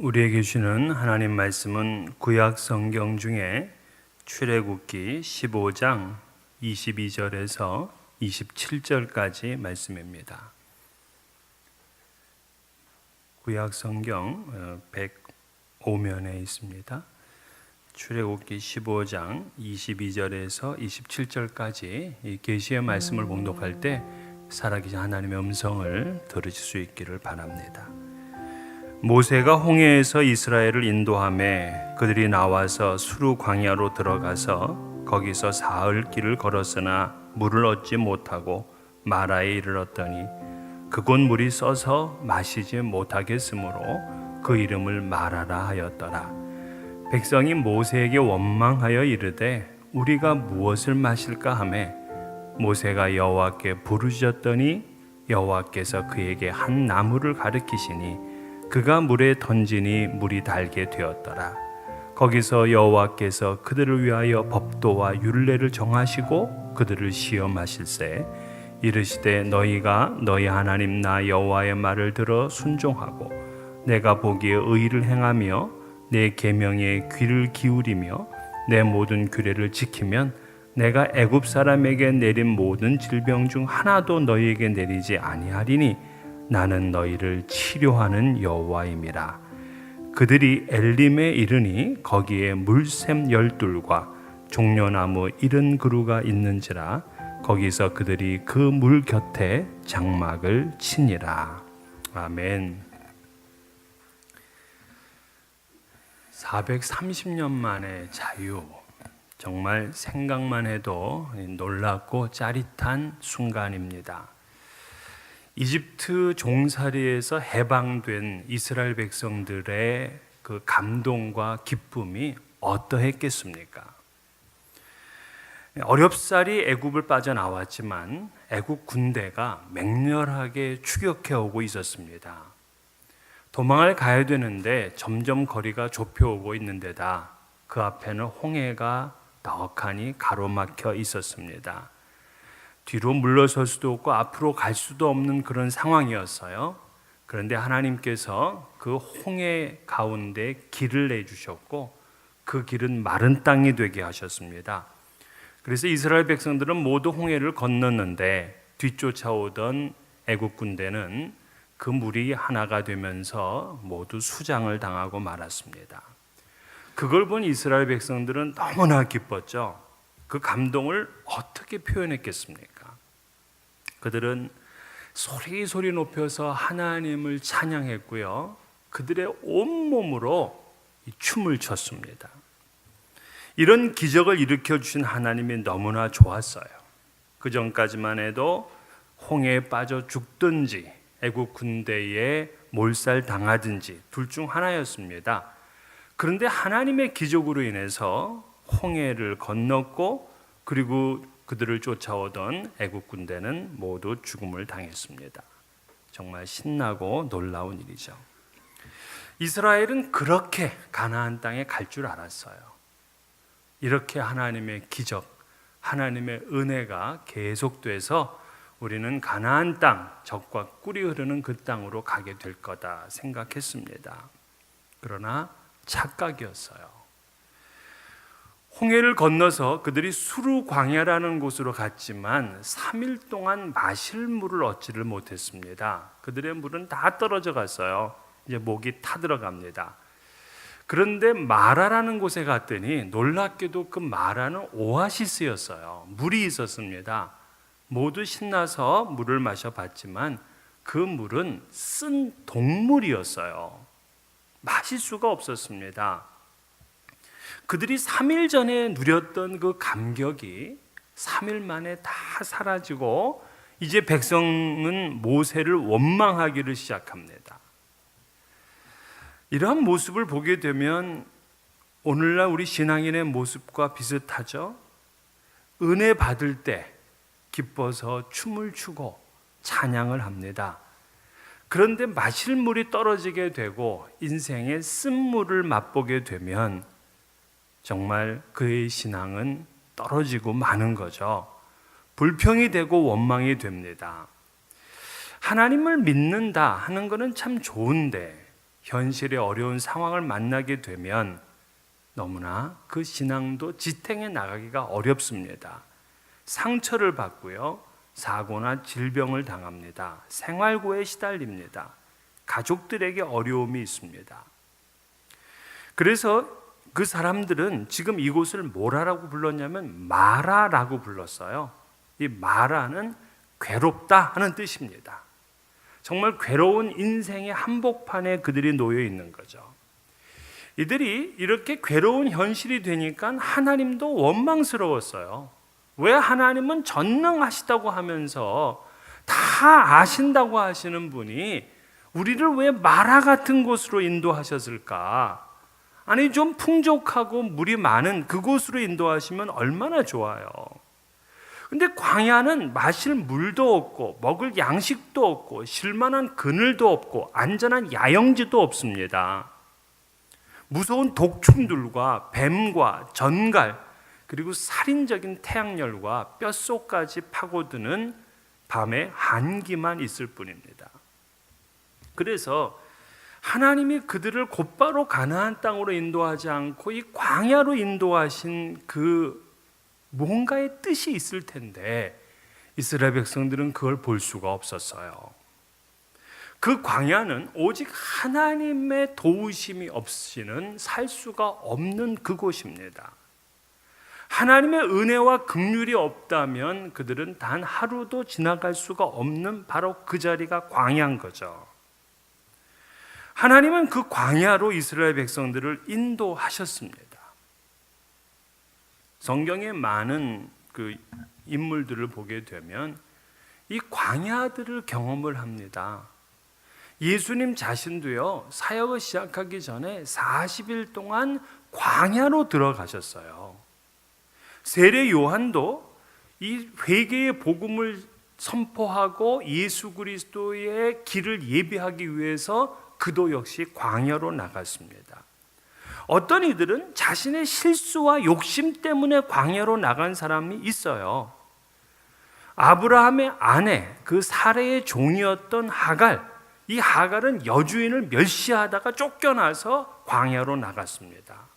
우리에게 주시는 하나님 말씀은 구약 성경 중에 출애굽기 15장 22절에서 27절까지 말씀입니다. 구약 성경 105면에 있습니다. 출애굽기 15장 22절에서 27절까지 이 계시의 말씀을 봉독할 때 살아계신 하나님의 음성을 들으실 수 있기를 바랍니다. 모세가 홍해에서 이스라엘을 인도하매 그들이 나와서 수르 광야로 들어가서 거기서 사흘 길을 걸었으나 물을 얻지 못하고 마라에 이르렀더니 그곳 물이 써서 마시지 못하겠으므로 그 이름을 마라라 하였더라. 백성이 모세에게 원망하여 이르되 우리가 무엇을 마실까 하매 모세가 여호와께 부르짖었더니 여호와께서 그에게 한 나무를 가르치시니 그가 물에 던지니 물이 달게 되었더라. 거기서 여호와께서 그들을 위하여 법도와 율례를 정하시고 그들을 시험하실세 이르시되 너희가 너희 하나님 나 여호와의 말을 들어 순종하고 내가 보기에 의를 행하며 내 계명에 귀를 기울이며 내 모든 규례를 지키면 내가 애굽 사람에게 내린 모든 질병 중 하나도 너희에게 내리지 아니하리니 나는 너희를 치료하는 여호와임이라. 그들이 엘림에 이르니 거기에 물샘 12과 종려나무 70그루가 있는지라 거기서 그들이 그 물 곁에 장막을 치니라. 아멘. 430년 만의 자유, 정말 생각만 해도 놀랍고 짜릿한 순간입니다. 이집트 종살이에서 해방된 이스라엘 백성들의 그 감동과 기쁨이 어떠했겠습니까? 어렵사리 애굽을 빠져나왔지만 애굽 군대가 맹렬하게 추격해 오고 있었습니다. 도망을 가야 되는데 점점 거리가 좁혀오고 있는데다 그 앞에는 홍해가 넉하니 가로막혀 있었습니다. 뒤로 물러설 수도 없고 앞으로 갈 수도 없는 그런 상황이었어요. 그런데 하나님께서 그 홍해 가운데 길을 내주셨고 그 길은 마른 땅이 되게 하셨습니다. 그래서 이스라엘 백성들은 모두 홍해를 건넜는데 뒤쫓아오던 애국 군대는 그 물이 하나가 되면서 모두 수장을 당하고 말았습니다. 그걸 본 이스라엘 백성들은 너무나 기뻤죠. 그 감동을 어떻게 표현했겠습니까? 그들은 소리 높여서 하나님을 찬양했고요. 그들의 온몸으로 춤을 췄습니다. 이런 기적을 일으켜 주신 하나님이 너무나 좋았어요. 그 전까지만 해도 홍해에 빠져 죽든지 애국 군대에 몰살 당하든지 둘 중 하나였습니다. 그런데 하나님의 기적으로 인해서 홍해를 건넜고 그리고 그들을 쫓아오던 애국 군대는 모두 죽음을 당했습니다. 정말 신나고 놀라운 일이죠. 이스라엘은 그렇게 가나안 땅에 갈 줄 알았어요. 이렇게 하나님의 기적, 하나님의 은혜가 계속돼서 우리는 가나안 땅, 젖과 꿀이 흐르는 그 땅으로 가게 될 거다 생각했습니다. 그러나 착각이었어요. 홍해를 건너서 그들이 수르 광야라는 곳으로 갔지만 3일 동안 마실 물을 얻지를 못했습니다. 그들의 물은 다 떨어져 갔어요. 이제 목이 타들어갑니다. 그런데 마라라는 곳에 갔더니 놀랍게도 그 마라는 오아시스였어요. 물이 있었습니다. 모두 신나서 물을 마셔봤지만 그 물은 쓴 동물이었어요. 마실 수가 없었습니다. 그들이 3일 전에 누렸던 그 감격이 3일 만에 다 사라지고 이제 백성은 모세를 원망하기를 시작합니다. 이러한 모습을 보게 되면 오늘날 우리 신앙인의 모습과 비슷하죠. 은혜 받을 때 기뻐서 춤을 추고 찬양을 합니다. 그런데 마실 물이 떨어지게 되고 인생의 쓴물을 맛보게 되면 정말 그의 신앙은 떨어지고 마는 거죠. 불평이 되고 원망이 됩니다. 하나님을 믿는다 하는 것은 참 좋은데 현실의 어려운 상황을 만나게 되면 너무나 그 신앙도 지탱해 나가기가 어렵습니다. 상처를 받고요, 사고나 질병을 당합니다. 생활고에 시달립니다. 가족들에게 어려움이 있습니다. 그래서 그 사람들은 지금 이곳을 뭐라고 불렀냐면 마라라고 불렀어요. 이 마라는 괴롭다 하는 뜻입니다. 정말 괴로운 인생의 한복판에 그들이 놓여 있는 거죠. 이들이 이렇게 괴로운 현실이 되니까 하나님도 원망스러웠어요. 왜 하나님은 전능하시다고 하면서 다 아신다고 하시는 분이 우리를 왜 마라 같은 곳으로 인도하셨을까? 아니 좀 풍족하고 물이 많은 그곳으로 인도하시면 얼마나 좋아요. 근데 광야는 마실 물도 없고 먹을 양식도 없고 쉴만한 그늘도 없고 안전한 야영지도 없습니다. 무서운 독충들과 뱀과 전갈 그리고 살인적인 태양열과 뼛속까지 파고드는 밤의 한기만 있을 뿐입니다. 그래서 하나님이 그들을 곧바로 가나안 땅으로 인도하지 않고 이 광야로 인도하신 그 뭔가의 뜻이 있을 텐데 이스라엘 백성들은 그걸 볼 수가 없었어요. 그 광야는 오직 하나님의 도우심이 없이는 살 수가 없는 그곳입니다. 하나님의 은혜와 긍휼이 없다면 그들은 단 하루도 지나갈 수가 없는 바로 그 자리가 광야인 거죠. 하나님은 그 광야로 이스라엘 백성들을 인도하셨습니다. 성경의 많은 그 인물들을 보게 되면 이 광야들을 경험을 합니다. 예수님 자신도요, 사역을 시작하기 전에 40일 동안 광야로 들어가셨어요. 세례 요한도 이 회개의 복음을 선포하고 예수 그리스도의 길을 예비하기 위해서 그도 역시 광야로 나갔습니다. 어떤 이들은 자신의 실수와 욕심 때문에 광야로 나간 사람이 있어요. 아브라함의 아내, 그 사레의 종이었던 하갈, 이 하갈은 여주인을 멸시하다가 쫓겨나서 광야로 나갔습니다.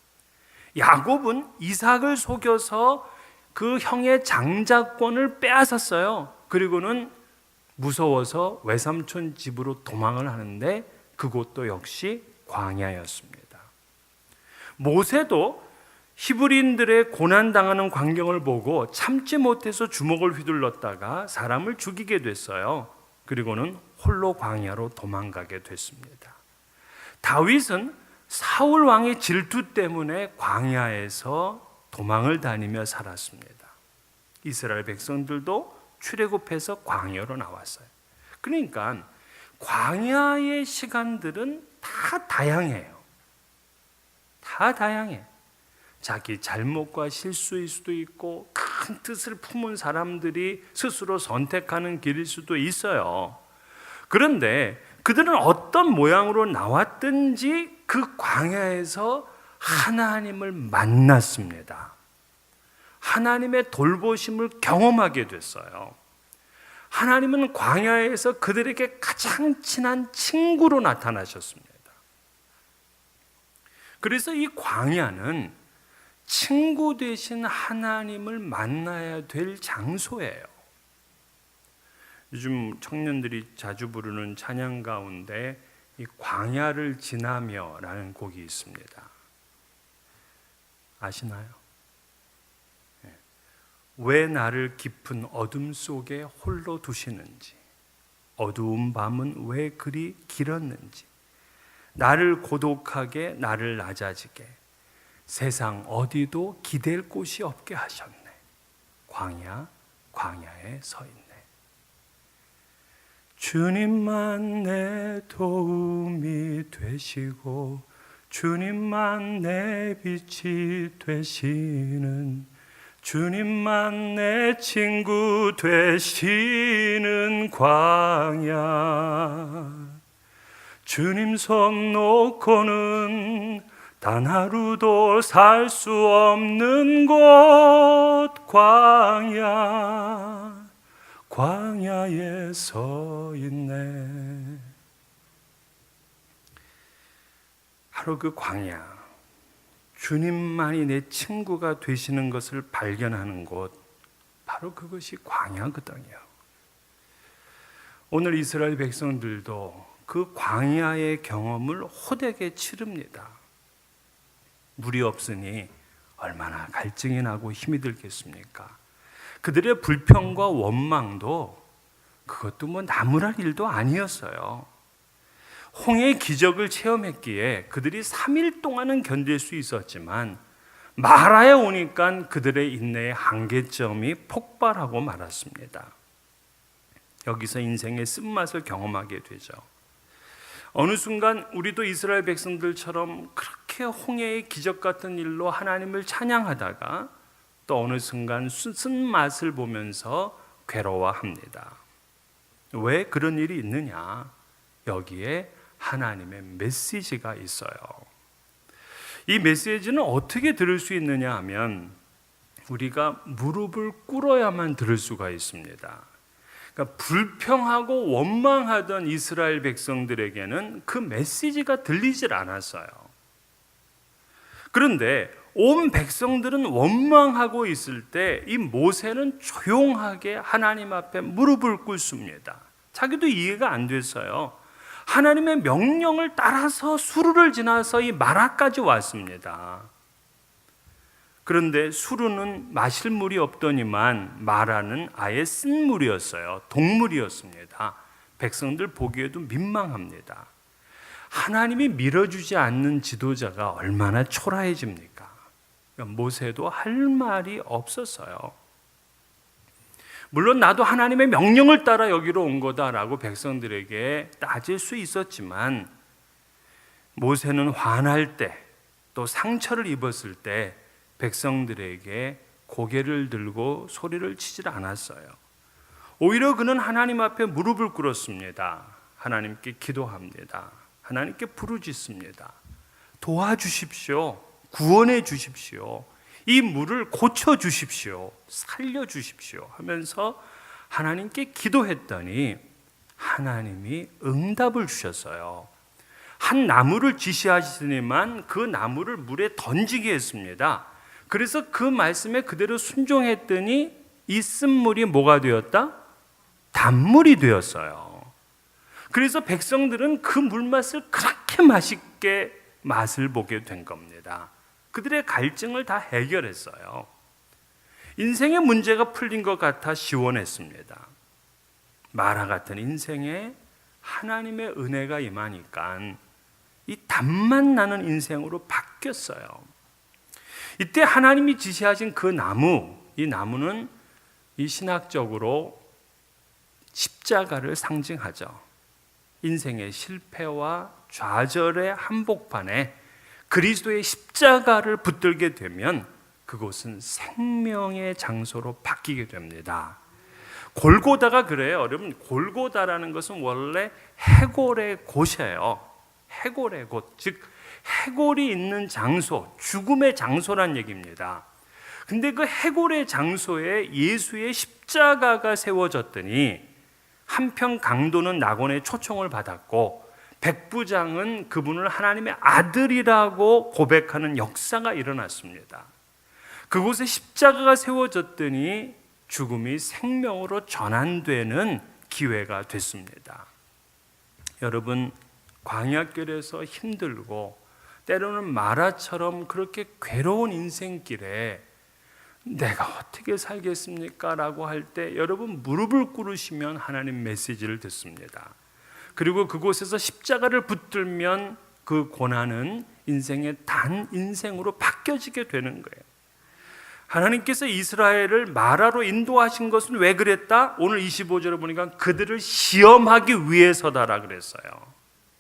야곱은 이삭을 속여서 그 형의 장자권을 빼앗았어요. 그리고는 무서워서 외삼촌 집으로 도망을 하는데 그곳도 역시 광야였습니다. 모세도 히브리인들의 고난당하는 광경을 보고 참지 못해서 주먹을 휘둘렀다가 사람을 죽이게 됐어요. 그리고는 홀로 광야로 도망가게 됐습니다. 다윗은 사울 왕의 질투 때문에 광야에서 도망을 다니며 살았습니다. 이스라엘 백성들도 출애굽해서 광야로 나왔어요. 그러니까 광야의 시간들은 다 다양해요. 다 다양해. 자기 잘못과 실수일 수도 있고 큰 뜻을 품은 사람들이 스스로 선택하는 길일 수도 있어요. 그런데 그들은 어떤 모양으로 나왔든지 그 광야에서 하나님을 만났습니다. 하나님의 돌보심을 경험하게 됐어요. 하나님은 광야에서 그들에게 가장 친한 친구로 나타나셨습니다. 그래서 이 광야는 친구 되신 하나님을 만나야 될 장소예요. 요즘 청년들이 자주 부르는 찬양 가운데 이 광야를 지나며라는 곡이 있습니다. 아시나요? 왜 나를 깊은 어둠 속에 홀로 두시는지, 어두운 밤은 왜 그리 길었는지, 나를 고독하게 나를 낮아지게 세상 어디도 기댈 곳이 없게 하셨네. 광야에 서 있네. 주님만 내 도움이 되시고 주님만 내 빛이 되시는, 주님만 내 친구 되시는 광야. 주님 손 놓고는 단 하루도 살 수 없는 곳 광야에 서 있네. 바로 그 광야, 주님만이 내 친구가 되시는 것을 발견하는 곳, 바로 그것이 광야거든요. 오늘 이스라엘 백성들도 그 광야의 경험을 호되게 치릅니다. 물이 없으니 얼마나 갈증이 나고 힘이 들겠습니까? 그들의 불평과 원망도 그것도 뭐 나무랄 일도 아니었어요. 홍해의 기적을 체험했기에 그들이 3일 동안은 견딜 수 있었지만 마라에 오니까 그들의 인내의 한계점이 폭발하고 말았습니다. 여기서 인생의 쓴맛을 경험하게 되죠. 어느 순간 우리도 이스라엘 백성들처럼 그렇게 홍해의 기적 같은 일로 하나님을 찬양하다가 또 어느 순간 쓴맛을 보면서 괴로워합니다. 왜 그런 일이 있느냐? 여기에 하나님의 메시지가 있어요. 이 메시지는 어떻게 들을 수 있느냐 하면 우리가 무릎을 꿇어야만 들을 수가 있습니다. 그러니까 불평하고 원망하던 이스라엘 백성들에게는 그 메시지가 들리질 않았어요. 그런데 온 백성들은 원망하고 있을 때 이 모세는 조용하게 하나님 앞에 무릎을 꿇습니다. 자기도 이해가 안 됐어요. 하나님의 명령을 따라서 수르를 지나서 이 마라까지 왔습니다. 그런데 수르는 마실 물이 없더니만 마라는 아예 쓴 물이었어요. 동물이었습니다. 백성들 보기에도 민망합니다. 하나님이 밀어주지 않는 지도자가 얼마나 초라해집니까? 그러니까 모세도 할 말이 없었어요. 물론 나도 하나님의 명령을 따라 여기로 온 거다라고 백성들에게 따질 수 있었지만 모세는 화날 때 또 상처를 입었을 때 백성들에게 고개를 들고 소리를 치질 않았어요. 오히려 그는 하나님 앞에 무릎을 꿇었습니다. 하나님께 기도합니다. 하나님께 부르짖습니다. 도와주십시오. 구원해 주십시오. 이 물을 고쳐 주십시오. 살려 주십시오 하면서 하나님께 기도했더니 하나님이 응답을 주셨어요. 한 나무를 지시하시더니만 그 나무를 물에 던지게 했습니다. 그래서 그 말씀에 그대로 순종했더니 이 쓴물이 뭐가 되었다? 단물이 되었어요. 그래서 백성들은 그 물맛을 그렇게 맛있게 맛을 보게 된 겁니다. 그들의 갈증을 다 해결했어요. 인생의 문제가 풀린 것 같아 시원했습니다. 마라 같은 인생에 하나님의 은혜가 임하니까 이 단맛 나는 인생으로 바뀌었어요. 이때 하나님이 지시하신 그 나무, 이 나무는 이 신학적으로 십자가를 상징하죠. 인생의 실패와 좌절의 한복판에 그리스도의 십자가를 붙들게 되면 그곳은 생명의 장소로 바뀌게 됩니다. 골고다가 그래요. 여러분, 골고다라는 것은 원래 해골의 곳이에요. 해골의 곳, 즉 해골이 있는 장소, 죽음의 장소란 얘기입니다. 근데 그 해골의 장소에 예수의 십자가가 세워졌더니 한편 강도는 낙원의 초청을 받았고 백부장은 그분을 하나님의 아들이라고 고백하는 역사가 일어났습니다. 그곳에 십자가가 세워졌더니 죽음이 생명으로 전환되는 기회가 됐습니다. 여러분, 광야길에서 힘들고 때로는 마라처럼 그렇게 괴로운 인생길에 내가 어떻게 살겠습니까? 라고 할 때 여러분 무릎을 꿇으시면 하나님 메시지를 듣습니다. 그리고 그곳에서 십자가를 붙들면 그 고난은 인생의 단 인생으로 바뀌어지게 되는 거예요. 하나님께서 이스라엘을 마라로 인도하신 것은 왜 그랬다? 오늘 25절에 보니까 그들을 시험하기 위해서다라 그랬어요.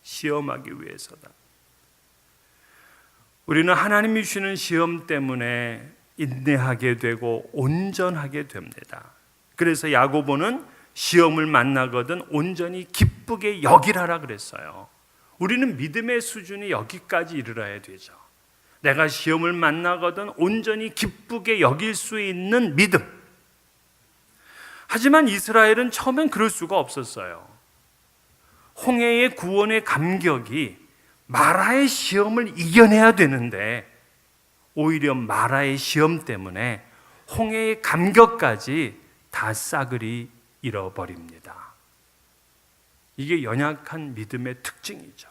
시험하기 위해서다. 우리는 하나님이 주시는 시험 때문에 인내하게 되고 온전하게 됩니다. 그래서 야고보는 시험을 만나거든 온전히 기쁘게 여기라라 그랬어요. 우리는 믿음의 수준이 여기까지 이르러야 되죠. 내가 시험을 만나거든 온전히 기쁘게 여길 수 있는 믿음. 하지만 이스라엘은 처음엔 그럴 수가 없었어요. 홍해의 구원의 감격이 마라의 시험을 이겨내야 되는데 오히려 마라의 시험 때문에 홍해의 감격까지 다 싸그리 잃어버립니다. 이게 연약한 믿음의 특징이죠.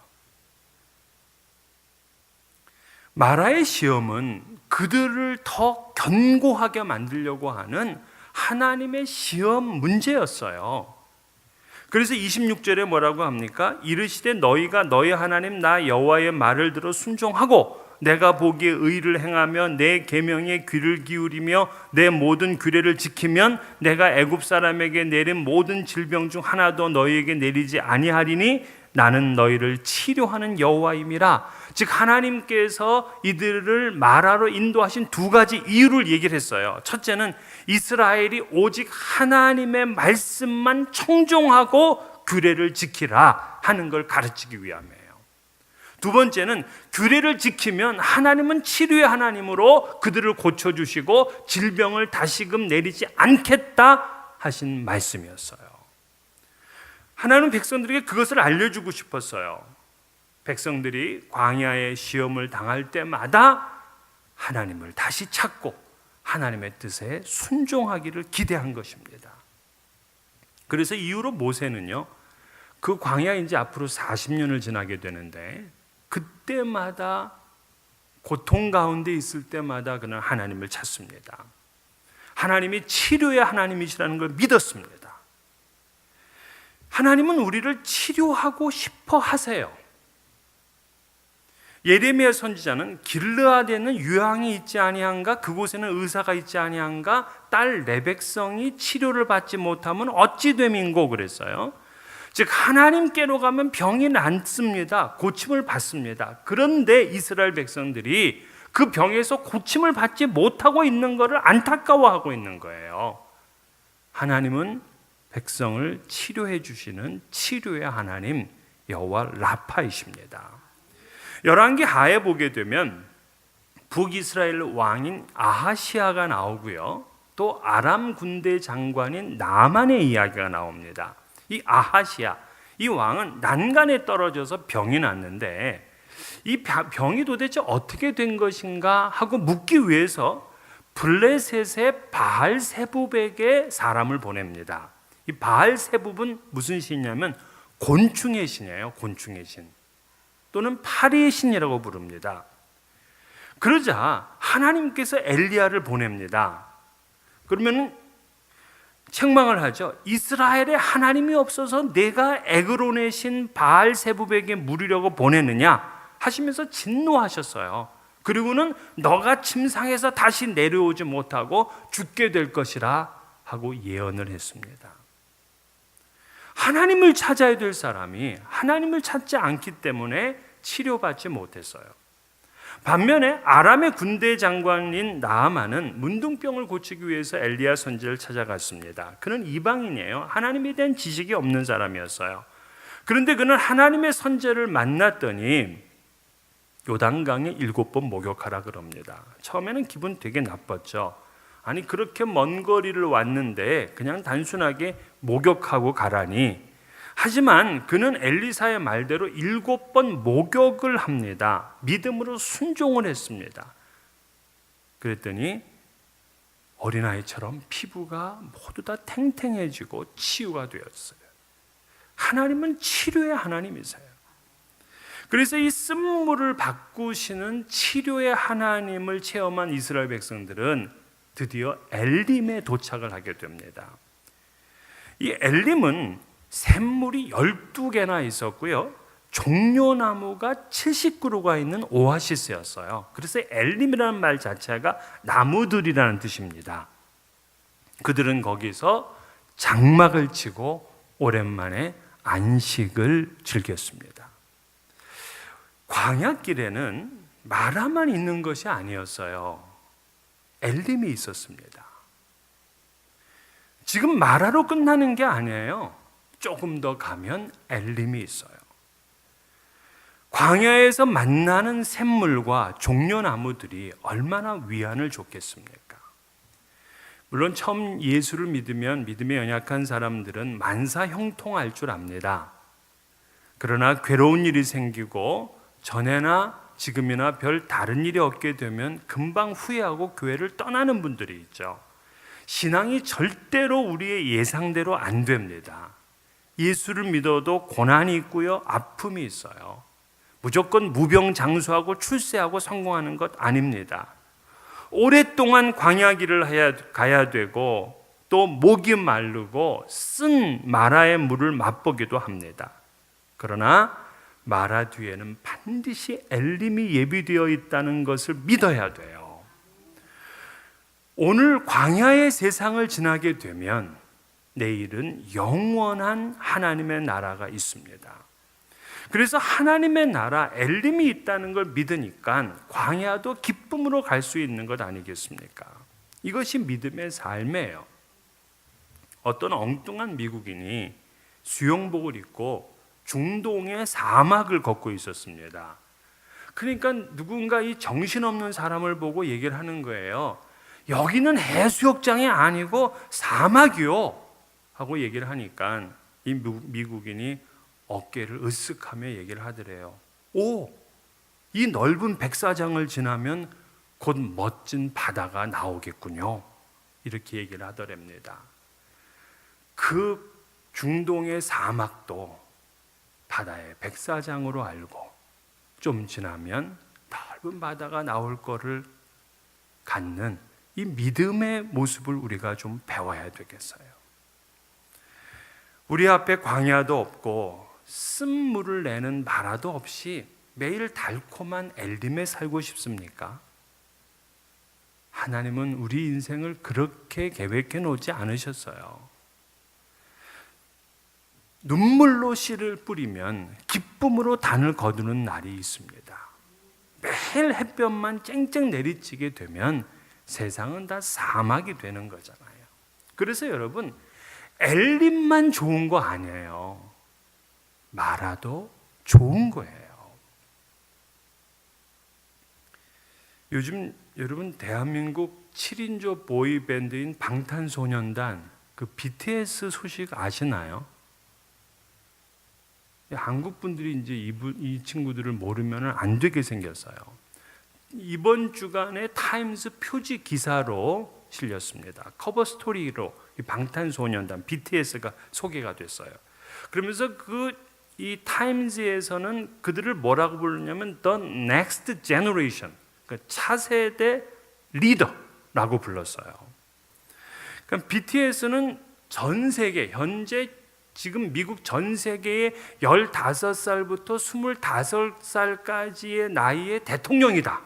마라의 시험은 그들을 더 견고하게 만들려고 하는 하나님의 시험 문제였어요. 그래서 26절에 뭐라고 합니까? 이르시되 너희가 너희 하나님 나 여호와의 말을 들어 순종하고 내가 보기에 의를 행하며 내 계명에 귀를 기울이며 내 모든 규례를 지키면 내가 애굽 사람에게 내린 모든 질병 중 하나도 너희에게 내리지 아니하리니 나는 너희를 치료하는 여호와임이라. 즉 하나님께서 이들을 마라로 인도하신 두 가지 이유를 얘기를 했어요. 첫째는 이스라엘이 오직 하나님의 말씀만 청종하고 규례를 지키라 하는 걸 가르치기 위함이에요. 두 번째는 규례를 지키면 하나님은 치료의 하나님으로 그들을 고쳐주시고 질병을 다시금 내리지 않겠다 하신 말씀이었어요. 하나님은 백성들에게 그것을 알려주고 싶었어요. 백성들이 광야의 시험을 당할 때마다 하나님을 다시 찾고 하나님의 뜻에 순종하기를 기대한 것입니다. 그래서 이후로 모세는요, 그 광야 이제 앞으로 40년을 지나게 되는데 그때마다 고통 가운데 있을 때마다 그는 하나님을 찾습니다. 하나님이 치료의 하나님이시라는 걸 믿었습니다. 하나님은 우리를 치료하고 싶어 하세요. 예레미야 선지자는 길르앗에는 유황이 있지 아니한가, 그곳에는 의사가 있지 아니한가, 딸 내 백성이 치료를 받지 못하면 어찌 됨인고 그랬어요. 즉 하나님께로 가면 병이 낫습니다. 고침을 받습니다. 그런데 이스라엘 백성들이 그 병에서 고침을 받지 못하고 있는 것을 안타까워하고 있는 거예요. 하나님은 백성을 치료해 주시는 치료의 하나님 여호와 라파이십니다. 열왕기 하에 보게 되면 북이스라엘 왕인 아하시아가 나오고요, 또 아람 군대 장관인 나만의 이야기가 나옵니다. 이 아하시아, 이 왕은 난간에 떨어져서 병이 났는데 이 병이 도대체 어떻게 된 것인가 하고 묻기 위해서 블레셋의 바알세붑에게 사람을 보냅니다. 이 바알세붑은 무슨 신이냐면 곤충의 신이에요. 곤충의 신 또는 파리의 신이라고 부릅니다. 그러자 하나님께서 엘리야를 보냅니다. 그러면 책망을 하죠. 이스라엘에 하나님이 없어서 내가 에그론의 신 바알세붑에게 물으려고 보내느냐 하시면서 진노하셨어요. 그리고는 너가 침상에서 다시 내려오지 못하고 죽게 될 것이라 하고 예언을 했습니다. 하나님을 찾아야 될 사람이 하나님을 찾지 않기 때문에 치료받지 못했어요. 반면에 아람의 군대 장관인 나아만은 문둥병을 고치기 위해서 엘리야 선지자를 찾아갔습니다. 그는 이방인이에요. 하나님에 대한 지식이 없는 사람이었어요. 그런데 그는 하나님의 선지자를 만났더니 요단강에 7번 목욕하라 그럽니다. 처음에는 기분 되게 나빴죠. 아니 그렇게 먼 거리를 왔는데 그냥 단순하게 목욕하고 가라니. 하지만 그는 엘리사의 말대로 7번 목욕을 합니다. 믿음으로 순종을 했습니다. 그랬더니 어린아이처럼 피부가 모두 다 탱탱해지고 치유가 되었어요. 하나님은 치료의 하나님이세요. 그래서 이 쓴물을 바꾸시는 치료의 하나님을 체험한 이스라엘 백성들은 드디어 엘림에 도착을 하게 됩니다. 이 엘림은 샘물이 12개나 있었고요, 종려나무가 70그루가 있는 오아시스였어요. 그래서 엘림이라는 말 자체가 나무들이라는 뜻입니다. 그들은 거기서 장막을 치고 오랜만에 안식을 즐겼습니다. 광야길에는 마라만 있는 것이 아니었어요. 엘림이 있었습니다. 지금 마라로 끝나는 게 아니에요. 조금 더 가면 엘림이 있어요. 광야에서 만나는 샘물과 종려나무들이 얼마나 위안을 줬겠습니까? 물론 처음 예수를 믿으면 믿음에 연약한 사람들은 만사 형통할 줄 압니다. 그러나 괴로운 일이 생기고 전에나 지금이나 별 다른 일이 없게 되면 금방 후회하고 교회를 떠나는 분들이 있죠. 신앙이 절대로 우리의 예상대로 안 됩니다. 예수를 믿어도 고난이 있고요, 아픔이 있어요. 무조건 무병장수하고 출세하고 성공하는 것 아닙니다. 오랫동안 광야길을 가야 되고 또 목이 마르고 쓴 마라의 물을 맛보기도 합니다. 그러나 마라 뒤에는 반드시 엘림이 예비되어 있다는 것을 믿어야 돼요. 오늘 광야의 세상을 지나게 되면 내일은 영원한 하나님의 나라가 있습니다. 그래서 하나님의 나라 엘림이 있다는 걸 믿으니까 광야도 기쁨으로 갈 수 있는 것 아니겠습니까? 이것이 믿음의 삶이에요. 어떤 엉뚱한 미국인이 수영복을 입고 중동의 사막을 걷고 있었습니다. 그러니까 누군가 이 정신없는 사람을 보고 얘기를 하는 거예요. 여기는 해수욕장이 아니고 사막이요 하고 얘기를 하니까 이 미국인이 어깨를 으쓱하며 얘기를 하더래요. 오, 이 넓은 백사장을 지나면 곧 멋진 바다가 나오겠군요. 이렇게 얘기를 하더랍니다. 그 중동의 사막도 바다의 백사장으로 알고 좀 지나면 넓은 바다가 나올 거를 갖는 이 믿음의 모습을 우리가 좀 배워야 되겠어요. 우리 앞에 광야도 없고 쓴물을 내는 마라도 없이 매일 달콤한 엘림에 살고 싶습니까? 하나님은 우리 인생을 그렇게 계획해 놓지 않으셨어요. 눈물로 씨를 뿌리면 기쁨으로 단을 거두는 날이 있습니다. 매일 햇볕만 쨍쨍 내리치게 되면 세상은 다 사막이 되는 거잖아요. 그래서 여러분, 엘림만 좋은 거 아니에요. 마라도 좋은 거예요. 요즘 여러분 대한민국 7인조 보이밴드인 방탄소년단 그 BTS 소식 아시나요? 한국 분들이 이제 이 친구들을 모르면 안 되게 생겼어요. 이번 주간에 타임스 표지 기사로 실렸습니다. 커버 스토리로 이 방탄소년단 BTS가 소개가 됐어요. 그러면서 이 타임즈에서는 그들을 뭐라고 부르냐면 The Next Generation, 그러니까 차세대 리더라고 불렀어요. 그러니까 BTS는 전 세계 현재 지금 미국 전 세계의 15살부터 25살까지의 나이의 대통령이다.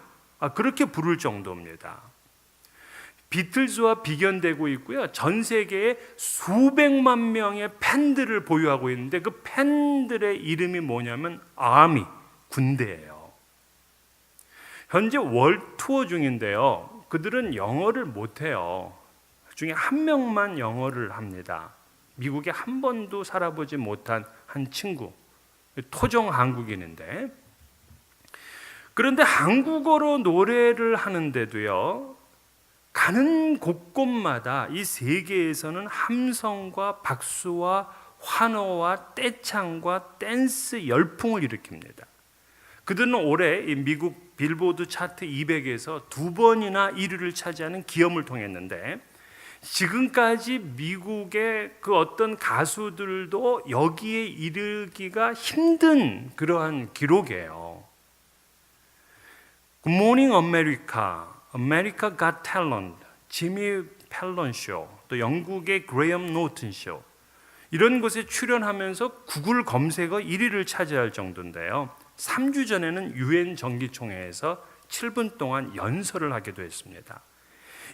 그렇게 부를 정도입니다. 비틀즈와 비견되고 있고요. 전 세계에 수백만 명의 팬들을 보유하고 있는데 그 팬들의 이름이 뭐냐면 아미, 군대예요. 현재 월 투어 중인데요. 그들은 영어를 못해요. 그중에 한 명만 영어를 합니다. 미국에 한 번도 살아보지 못한 한 친구, 토종 한국인인데, 그런데 한국어로 노래를 하는데도요, 가는 곳곳마다 이 세계에서는 함성과 박수와 환호와 떼창과 댄스 열풍을 일으킵니다. 그들은 올해 이 미국 빌보드 차트 200에서 2번이나 1위를 차지하는 기염을 통했는데, 지금까지 미국의 그 어떤 가수들도 여기에 이르기가 힘든 그러한 기록이에요. Good Morning America, America Got Talent, 지미 팰런 쇼, 또 영국의 그레이엄 노튼 쇼, 이런 곳에 출연하면서 구글 검색어 1위를 차지할 정도인데요. 3주 전에는 유엔 정기총회에서 7분 동안 연설을 하기도 했습니다.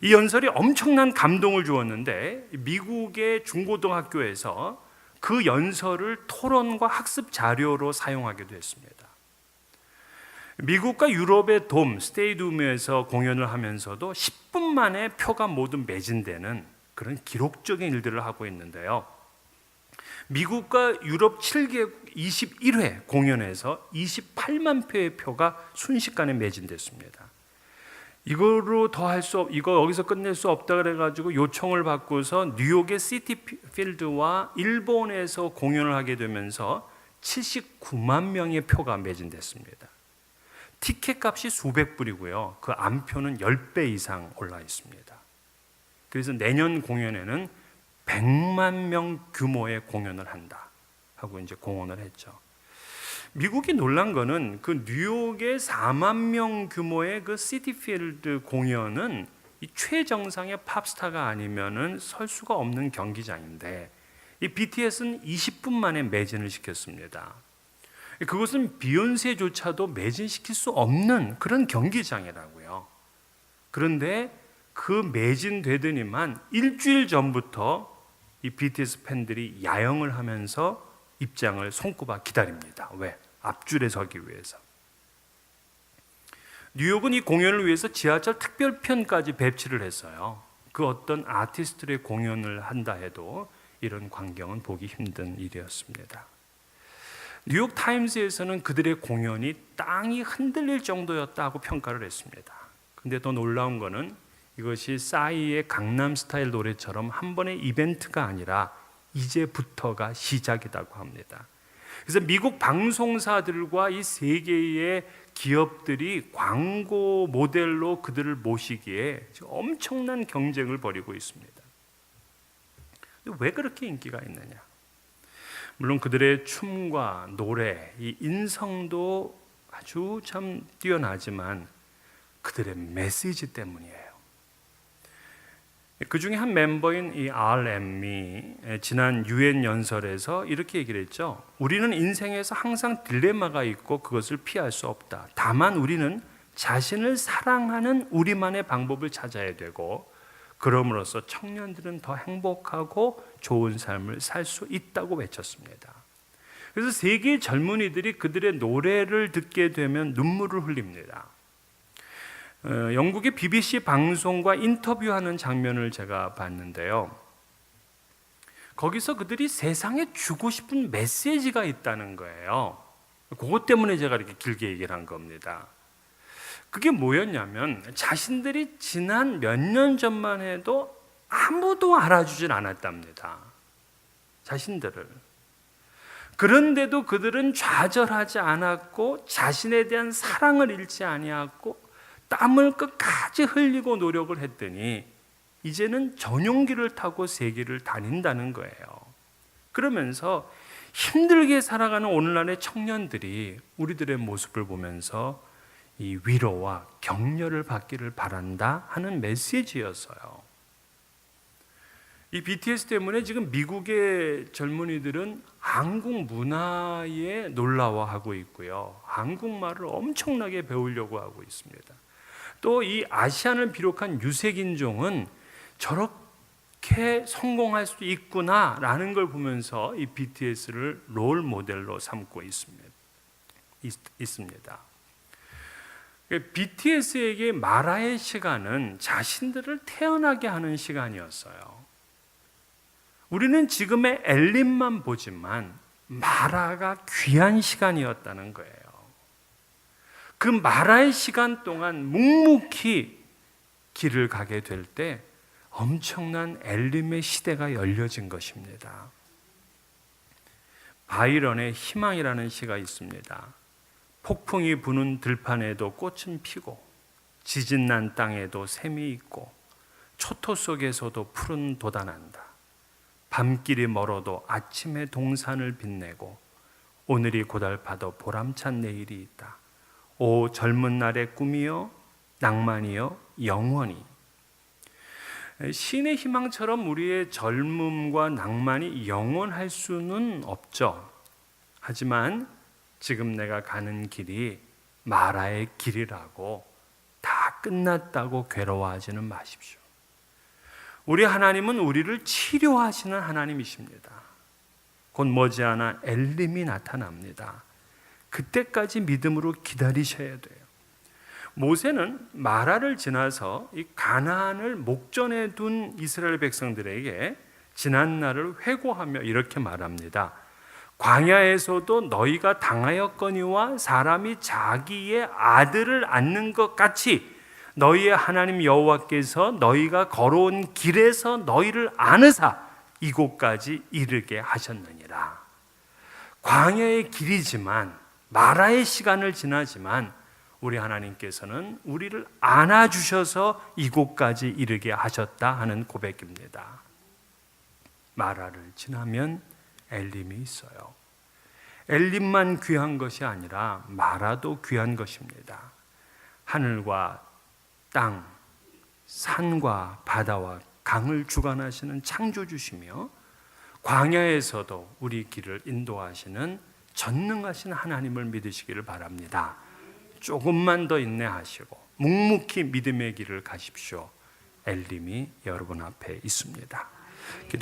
이 연설이 엄청난 감동을 주었는데 미국의 중고등학교에서 그 연설을 토론과 학습 자료로 사용하기도 했습니다. 미국과 유럽의 돔, 스테이디움에서 공연을 하면서도 10분 만에 표가 모두 매진되는 그런 기록적인 일들을 하고 있는데요. 미국과 유럽 7개국 21회 공연에서 28만 표의 표가 순식간에 매진됐습니다. 이거로 더 할 수 이거 여기서 끝낼 수 없다 그래가지고 요청을 받고서 뉴욕의 시티필드와 일본에서 공연을 하게 되면서 79만 명의 표가 매진됐습니다. 티켓 값이 수백 불이고요. 그 안표는 10배 이상 올라 있습니다. 그래서 내년 공연에는 100만 명 규모의 공연을 한다 하고 이제 공언을 했죠. 미국이 놀란 거는 그 뉴욕의 4만 명 규모의 그 시티필드 공연은 이 최정상의 팝스타가 아니면은 설 수가 없는 경기장인데 이 BTS는 20분 만에 매진을 시켰습니다. 그것은 비욘세조차도 매진시킬 수 없는 그런 경기장이라고요. 그런데 그 매진되더니만 일주일 전부터 이 BTS 팬들이 야영을 하면서 입장을 손꼽아 기다립니다. 왜? 앞줄에 서기 위해서. 뉴욕은 이 공연을 위해서 지하철 특별편까지 배치를 했어요. 그 어떤 아티스트의 공연을 한다 해도 이런 광경은 보기 힘든 일이었습니다. 뉴욕 타임스에서는 그들의 공연이 땅이 흔들릴 정도였다고 평가를 했습니다. 근데 더 놀라운 거는 이것이 싸이의 강남스타일 노래처럼 한 번의 이벤트가 아니라 이제부터가 시작이라고 합니다. 그래서 미국 방송사들과 이 세계의 기업들이 광고 모델로 그들을 모시기에 엄청난 경쟁을 벌이고 있습니다. 왜 그렇게 인기가 있느냐? 물론 그들의 춤과 노래, 이 인성도 아주 참 뛰어나지만 그들의 메시지 때문이에요. 그 중에 한 멤버인 이 RM이 지난 UN 연설에서 이렇게 얘기를 했죠. 우리는 인생에서 항상 딜레마가 있고 그것을 피할 수 없다. 다만 우리는 자신을 사랑하는 우리만의 방법을 찾아야 되고 그럼으로써 청년들은 더 행복하고 좋은 삶을 살 수 있다고 외쳤습니다. 그래서 세계 젊은이들이 그들의 노래를 듣게 되면 눈물을 흘립니다. 영국의 BBC 방송과 인터뷰하는 장면을 제가 봤는데요. 거기서 그들이 세상에 주고 싶은 메시지가 있다는 거예요. 그것 때문에 제가 이렇게 길게 얘기를 한 겁니다. 그게 뭐였냐면 자신들이 지난 몇 년 전만 해도 아무도 알아주질 않았답니다. 자신들을. 그런데도 그들은 좌절하지 않았고 자신에 대한 사랑을 잃지 아니하고 땀을 끝까지 흘리고 노력을 했더니 이제는 전용기를 타고 세계를 다닌다는 거예요. 그러면서 힘들게 살아가는 오늘날의 청년들이 우리들의 모습을 보면서 이 위로와 격려를 받기를 바란다 하는 메시지였어요. 이 BTS 때문에 지금 미국의 젊은이들은 한국 문화에 놀라워하고 있고요. 한국말을 엄청나게 배우려고 하고 있습니다. 또 이 아시안을 비롯한 유색인종은 저렇게 성공할 수 있구나라는 걸 보면서 이 BTS를 롤 모델로 삼고 있습니다. BTS에게 마라의 시간은 자신들을 태어나게 하는 시간이었어요. 우리는 지금의 엘림만 보지만 마라가 귀한 시간이었다는 거예요. 그 마라의 시간 동안 묵묵히 길을 가게 될 때 엄청난 엘림의 시대가 열려진 것입니다. 바이런의 희망이라는 시가 있습니다. 폭풍이 부는 들판에도 꽃은 피고 지진난 땅에도 샘이 있고 초토 속에서도 푸른 돋아난다. 밤길이 멀어도 아침의 동산을 빛내고 오늘이 고달파도 보람찬 내일이 있다. 오 젊은 날의 꿈이여 낭만이여 영원히. 신의 희망처럼 우리의 젊음과 낭만이 영원할 수는 없죠. 하지만 지금 내가 가는 길이 마라의 길이라고 다 끝났다고 괴로워하지는 마십시오. 우리 하나님은 우리를 치료하시는 하나님이십니다. 곧 머지않아 엘림이 나타납니다. 그때까지 믿음으로 기다리셔야 돼요. 모세는 마라를 지나서 이 가나안을 목전에 둔 이스라엘 백성들에게 지난 날을 회고하며 이렇게 말합니다. 광야에서도 너희가 당하였거니와 사람이 자기의 아들을 안는 것 같이 너희의 하나님 여호와께서 너희가 걸어온 길에서 너희를 안으사 이곳까지 이르게 하셨느니라. 광야의 길이지만 마라의 시간을 지나지만 우리 하나님께서는 우리를 안아주셔서 이곳까지 이르게 하셨다 하는 고백입니다. 마라를 지나면 엘림이 있어요. 엘림만 귀한 것이 아니라 마라도 귀한 것입니다. 하늘과 땅, 산과 바다와 강을 주관하시는 창조주시며 광야에서도 우리 길을 인도하시는 전능하신 하나님을 믿으시기를 바랍니다. 조금만 더 인내하시고 묵묵히 믿음의 길을 가십시오. 엘림이 여러분 앞에 있습니다. 기도